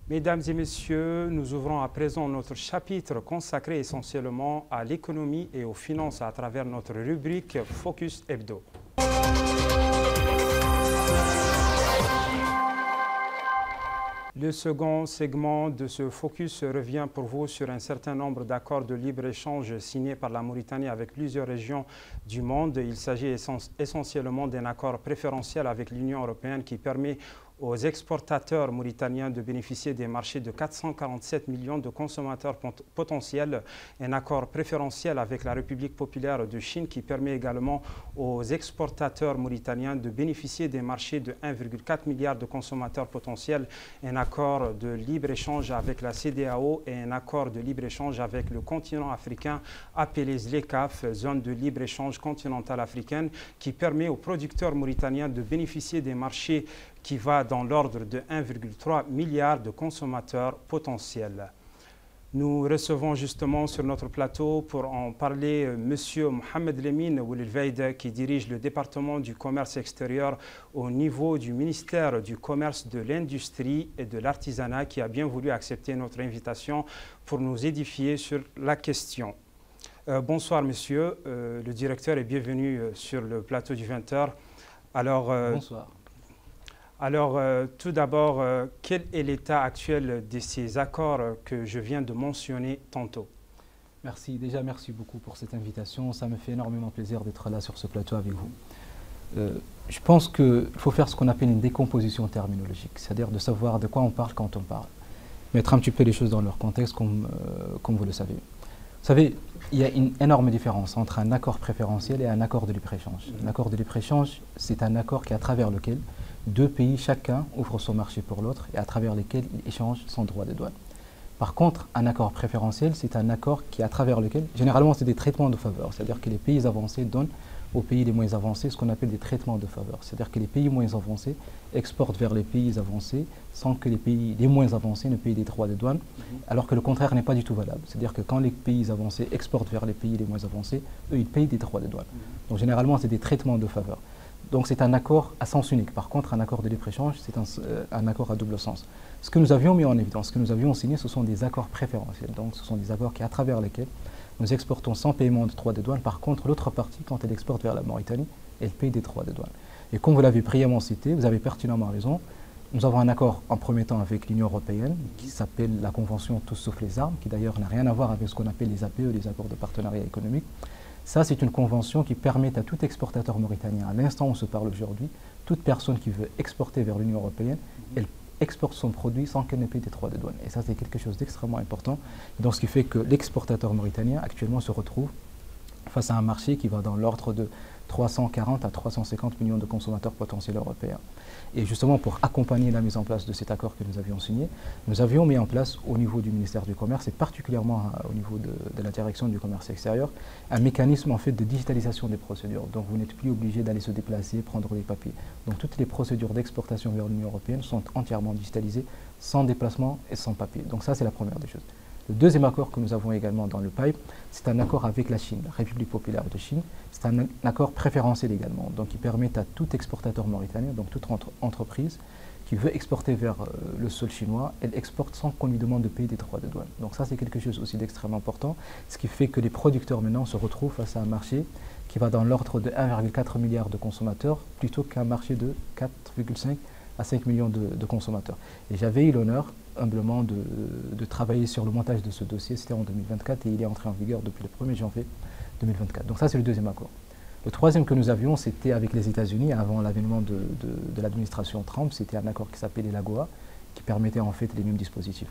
Mesdames et messieurs, nous ouvrons à présent notre chapitre consacré essentiellement à l'économie et aux finances à travers notre rubrique Focus Hebdo. Le second segment de ce focus revient pour vous sur un certain nombre d'accords de libre-échange signés par la Mauritanie avec plusieurs régions du monde. Il s'agit essentiellement d'un accord préférentiel avec l'Union européenne qui permet aux exportateurs mauritaniens de bénéficier des marchés de 447 millions de consommateurs potentiels. Un accord préférentiel avec la République populaire de Chine qui permet également aux exportateurs mauritaniens de bénéficier des marchés de 1,4 milliard de consommateurs potentiels. Un accord de libre-échange avec la CEDEAO et un accord de libre-échange avec le continent africain appelé ZLECAf, zone de libre-échange continentale africaine, qui permet aux producteurs mauritaniens de bénéficier des marchés qui va dans l'ordre de 1,3 milliard de consommateurs potentiels. Nous recevons justement sur notre plateau pour en parler M. Mohamed Lemine Ouelilveid qui dirige le département du commerce extérieur au niveau du ministère du commerce, de l'industrie et de l'artisanat qui a bien voulu accepter notre invitation pour nous édifier sur la question. Bonsoir monsieur, le directeur est bienvenu sur le plateau du 20h. Alors, bonsoir. Alors, tout d'abord, quel est l'état actuel de ces accords que je viens de mentionner tantôt? Merci. Déjà, merci beaucoup pour cette invitation. Ça me fait énormément plaisir d'être là sur ce plateau avec vous. Je pense qu'il faut faire ce qu'on appelle une décomposition terminologique, c'est-à-dire de savoir de quoi on parle quand on parle. Mettre un petit peu les choses dans leur contexte, comme vous le savez. Vous savez, il y a une énorme différence entre un accord préférentiel et un accord de libre-échange. Un accord de libre-échange, c'est un accord qui, à travers lequel deux pays, chacun, ouvre son marché pour l'autre et à travers lesquels il échange son droit de douane. Par contre, un accord préférentiel, c'est un accord qui, à travers lequel, généralement, c'est des traitements de faveur. C'est-à-dire que les pays avancés donnent aux pays les moins avancés ce qu'on appelle des traitements de faveur. C'est-à-dire que les pays moins avancés exportent vers les pays avancés sans que les pays les moins avancés ne payent des droits de douane, alors que le contraire n'est pas du tout valable. C'est-à-dire que quand les pays avancés exportent vers les pays les moins avancés, eux, ils payent des droits de douane. Donc, généralement, c'est des traitements de faveur. Donc c'est un accord à sens unique. Par contre, un accord de libre-échange, c'est un accord à double sens. Ce que nous avions mis en évidence, ce que nous avions signé, ce sont des accords préférentiels. Donc ce sont des accords à travers lesquels nous exportons sans paiement de droits de douane. Par contre, l'autre partie, quand elle exporte vers la Mauritanie, elle paye des droits de douane. Et comme vous l'avez brillamment cité, vous avez pertinemment raison, nous avons un accord en premier temps avec l'Union européenne qui s'appelle la Convention Tous sauf les armes, qui d'ailleurs n'a rien à voir avec ce qu'on appelle les APE, les accords de partenariat économique. Ça, c'est une convention qui permet à tout exportateur mauritanien, à l'instant où on se parle aujourd'hui, toute personne qui veut exporter vers l'Union européenne, elle exporte son produit sans qu'elle ne paye des droits de douane. Et ça, c'est quelque chose d'extrêmement important. Donc, ce qui fait que l'exportateur mauritanien, actuellement, se retrouve face à un marché qui va dans l'ordre de 340 à 350 millions de consommateurs potentiels européens. Et justement, pour accompagner la mise en place de cet accord que nous avions signé, nous avions mis en place au niveau du ministère du Commerce et particulièrement au niveau de la direction du commerce extérieur, un mécanisme en fait de digitalisation des procédures. Donc vous n'êtes plus obligé d'aller se déplacer, prendre des papiers. Donc toutes les procédures d'exportation vers l'Union européenne sont entièrement digitalisées, sans déplacement et sans papier. Donc ça, c'est la première des choses. Le deuxième accord que nous avons également dans le pipe, c'est un accord avec la Chine, la République populaire de Chine. C'est un accord préférentiel également, donc qui permet à tout exportateur mauritanien, donc toute entreprise qui veut exporter vers le sol chinois, elle exporte sans qu'on lui demande de payer des droits de douane. Donc ça, c'est quelque chose aussi d'extrêmement important, ce qui fait que les producteurs maintenant se retrouvent face à un marché qui va dans l'ordre de 1,4 milliard de consommateurs, plutôt qu'un marché de 4,5 à 5 millions de consommateurs. Et j'avais eu l'honneur, humblement, de travailler sur le montage de ce dossier. C'était en 2024 et il est entré en vigueur depuis le 1er janvier 2024. Donc ça, c'est le deuxième accord. Le troisième que nous avions, c'était avec les États-Unis, avant l'avènement de l'administration Trump. C'était un accord qui s'appelait l'AGOA, qui permettait en fait les mêmes dispositifs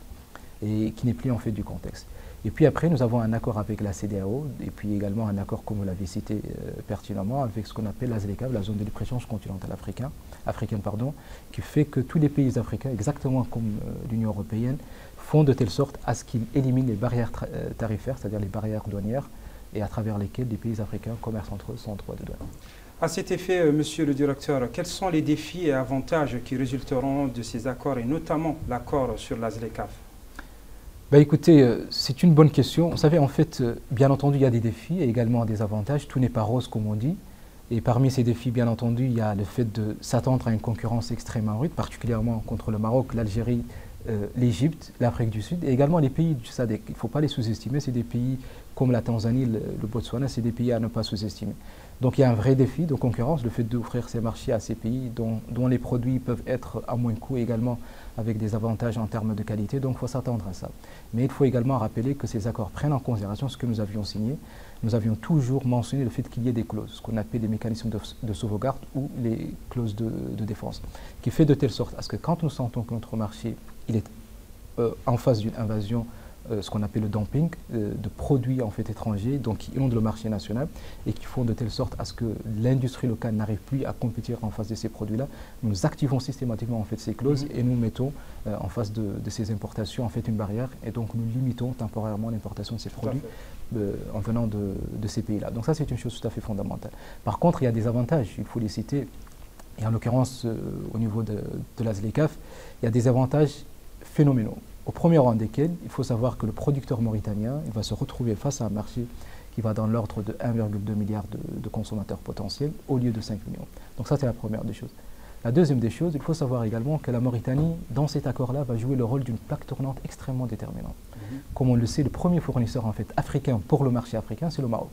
et qui n'est plus en fait du contexte. Et puis après, nous avons un accord avec la CEDEAO et puis également un accord, comme vous l'avez cité pertinemment, avec ce qu'on appelle la ZLECAf, la zone de libre-échange continentale africaine, qui fait que tous les pays africains, exactement comme l'Union européenne, font de telle sorte à ce qu'ils éliminent les barrières tarifaires, c'est-à-dire les barrières douanières, et à travers lesquelles les pays africains commercent entre eux sans droit de douane. À cet effet, monsieur le directeur, quels sont les défis et avantages qui résulteront de ces accords, et notamment l'accord sur la ZLECAf? Ben écoutez, c'est une bonne question. Vous savez, en fait, bien entendu, il y a des défis et également des avantages. Tout n'est pas rose, comme on dit. Et parmi ces défis, bien entendu, il y a le fait de s'attendre à une concurrence extrêmement rude, particulièrement contre le Maroc, l'Algérie, l'Égypte, l'Afrique du Sud et également les pays du SADC. Il ne faut pas les sous-estimer, c'est des pays comme la Tanzanie, le Botswana, c'est des pays à ne pas sous-estimer. Donc il y a un vrai défi de concurrence, le fait d'offrir ces marchés à ces pays dont les produits peuvent être à moins coût et également avec des avantages en termes de qualité, donc il faut s'attendre à ça. Mais il faut également rappeler que ces accords prennent en considération ce que nous avions signé. Nous avions toujours mentionné le fait qu'il y ait des clauses, ce qu'on appelle les mécanismes de sauvegarde ou les clauses de défense, qui fait de telle sorte à ce que quand nous sentons que notre marché il est en face d'une invasion, ce qu'on appelle le dumping, de produits en fait étrangers, donc qui inondent le marché national et qui font de telle sorte à ce que l'industrie locale n'arrive plus à compétir en face de ces produits-là. Nous activons systématiquement en fait ces clauses et nous mettons en face de ces importations en fait une barrière et donc nous limitons temporairement l'importation de ces produits en venant de ces pays-là. Donc ça c'est une chose tout à fait fondamentale. Par contre, il y a des avantages, il faut les citer, et en l'occurrence au niveau de la ZLECAf, il y a des avantages phénoménaux. Au premier rang desquels, il faut savoir que le producteur mauritanien il va se retrouver face à un marché qui va dans l'ordre de 1,2 milliard de consommateurs potentiels au lieu de 5 millions. Donc ça, c'est la première des choses. La deuxième des choses, il faut savoir également que la Mauritanie, dans cet accord-là, va jouer le rôle d'une plaque tournante extrêmement déterminante. Comme on le sait, le premier fournisseur en fait, africain pour le marché africain, c'est le Maroc.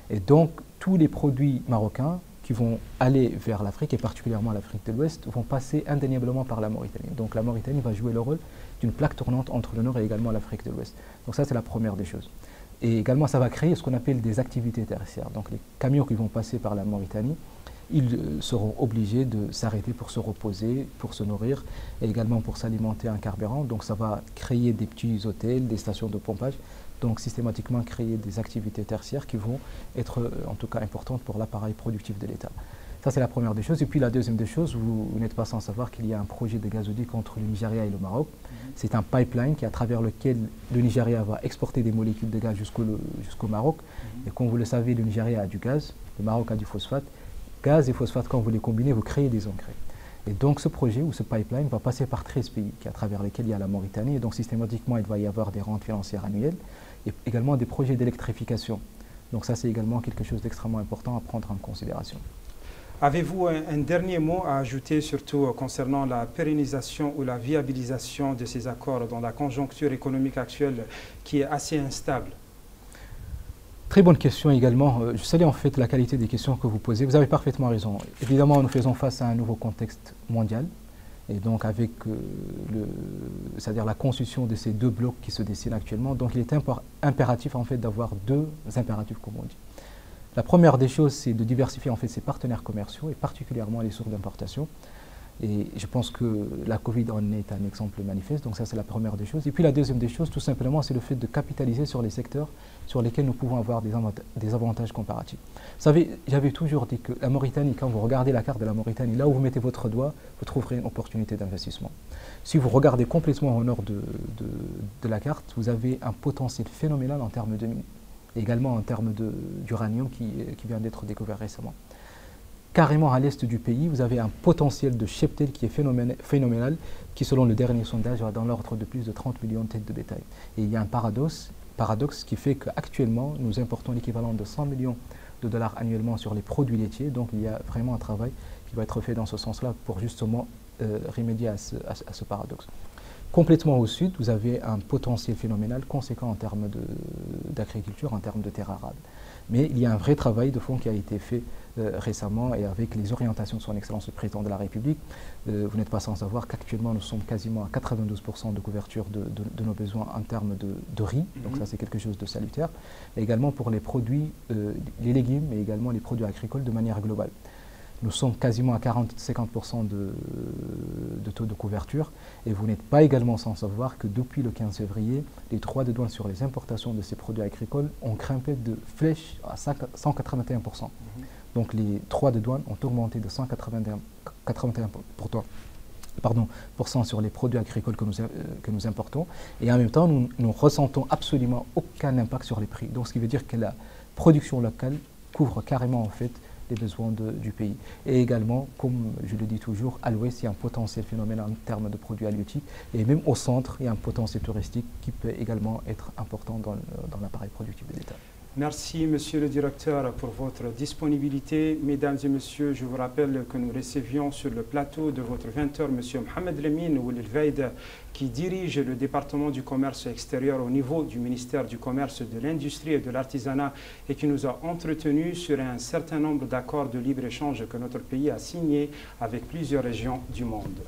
Et donc, tous les produits marocains qui vont aller vers l'Afrique, et particulièrement l'Afrique de l'Ouest, vont passer indéniablement par la Mauritanie. Donc la Mauritanie va jouer le rôle d'une plaque tournante entre le Nord et également l'Afrique de l'Ouest. Donc ça, c'est la première des choses. Et également, ça va créer ce qu'on appelle des activités tertiaires. Donc les camions qui vont passer par la Mauritanie, ils seront obligés de s'arrêter pour se reposer, pour se nourrir, et également pour s'alimenter en carburant. Donc ça va créer des petits hôtels, des stations de pompage, donc systématiquement créer des activités tertiaires qui vont être en tout cas importantes pour l'appareil productif de l'État. Ça, c'est la première des choses. Et puis la deuxième des choses, vous n'êtes pas sans savoir qu'il y a un projet de gazoduc entre le Nigeria et le Maroc. C'est un pipeline à travers lequel le Nigeria va exporter des molécules de gaz jusqu'au Maroc. Et comme vous le savez, le Nigeria a du gaz, le Maroc a du phosphate. Gaz et phosphate, quand vous les combinez, vous créez des engrais. Et donc ce projet ou ce pipeline va passer par 13 pays, à travers lesquels il y a la Mauritanie. Et donc systématiquement, il va y avoir des rentes financières annuelles et également des projets d'électrification. Donc ça, c'est également quelque chose d'extrêmement important à prendre en considération. Avez-vous un dernier mot à ajouter, surtout concernant la pérennisation ou la viabilisation de ces accords dans la conjoncture économique actuelle qui est assez instable? Très bonne question également. Je salue en fait la qualité des questions que vous posez. Vous avez parfaitement raison. Évidemment, nous faisons face à un nouveau contexte mondial. Et donc avec c'est-à-dire la constitution de ces deux blocs qui se dessinent actuellement, donc il est impératif en fait d'avoir deux impératifs comme on dit. La première des choses, c'est de diversifier en fait ses partenaires commerciaux et particulièrement les sources d'importation. Et je pense que la Covid en est un exemple manifeste, donc ça c'est la première des choses. Et puis la deuxième des choses, tout simplement, c'est le fait de capitaliser sur les secteurs sur lesquels nous pouvons avoir des avantages comparatifs. Vous savez, j'avais toujours dit que la Mauritanie, quand vous regardez la carte de la Mauritanie, là où vous mettez votre doigt, vous trouverez une opportunité d'investissement. Si vous regardez complètement au nord de la carte, vous avez un potentiel phénoménal en termes de mines, également en termes d'uranium qui vient d'être découvert récemment. Carrément à l'est du pays, vous avez un potentiel de cheptel qui est phénoménal, qui selon le dernier sondage va dans l'ordre de plus de 30 millions de têtes de bétail. Et il y a un paradoxe qui fait qu'actuellement, nous importons l'équivalent de 100 millions de dollars annuellement sur les produits laitiers. Donc il y a vraiment un travail qui va être fait dans ce sens-là pour justement remédier à ce paradoxe. Complètement au sud, vous avez un potentiel phénoménal conséquent en termes d'agriculture, en termes de terres arables. Mais il y a un vrai travail de fond qui a été fait récemment et avec les orientations de son Excellence le Président de la République. Vous n'êtes pas sans savoir qu'actuellement nous sommes quasiment à 92% de couverture de nos besoins en termes de riz, donc ça c'est quelque chose de salutaire. Et également pour les produits, les légumes et également les produits agricoles de manière globale. Nous sommes quasiment à 40-50% de taux de couverture et vous n'êtes pas également sans savoir que depuis le 15 février, les droits de douane sur les importations de ces produits agricoles ont grimpé de flèche à 181%. Donc les droits de douane ont augmenté de 181% sur les produits agricoles que nous importons et en même temps nous ne ressentons absolument aucun impact sur les prix. Donc ce qui veut dire que la production locale couvre carrément en fait les besoins du pays. Et également, comme je le dis toujours, à l'ouest, il y a un potentiel phénoménal en termes de produits halieutiques. Et même au centre, il y a un potentiel touristique qui peut également être important dans l'appareil productif de l'État. Merci, monsieur le directeur, pour votre disponibilité. Mesdames et messieurs, je vous rappelle que nous recevions sur le plateau de votre 20h monsieur Mohamed Lemine Oulil-Veid, qui dirige le département du commerce extérieur au niveau du ministère du Commerce, de l'Industrie et de l'Artisanat et qui nous a entretenus sur un certain nombre d'accords de libre-échange que notre pays a signés avec plusieurs régions du monde.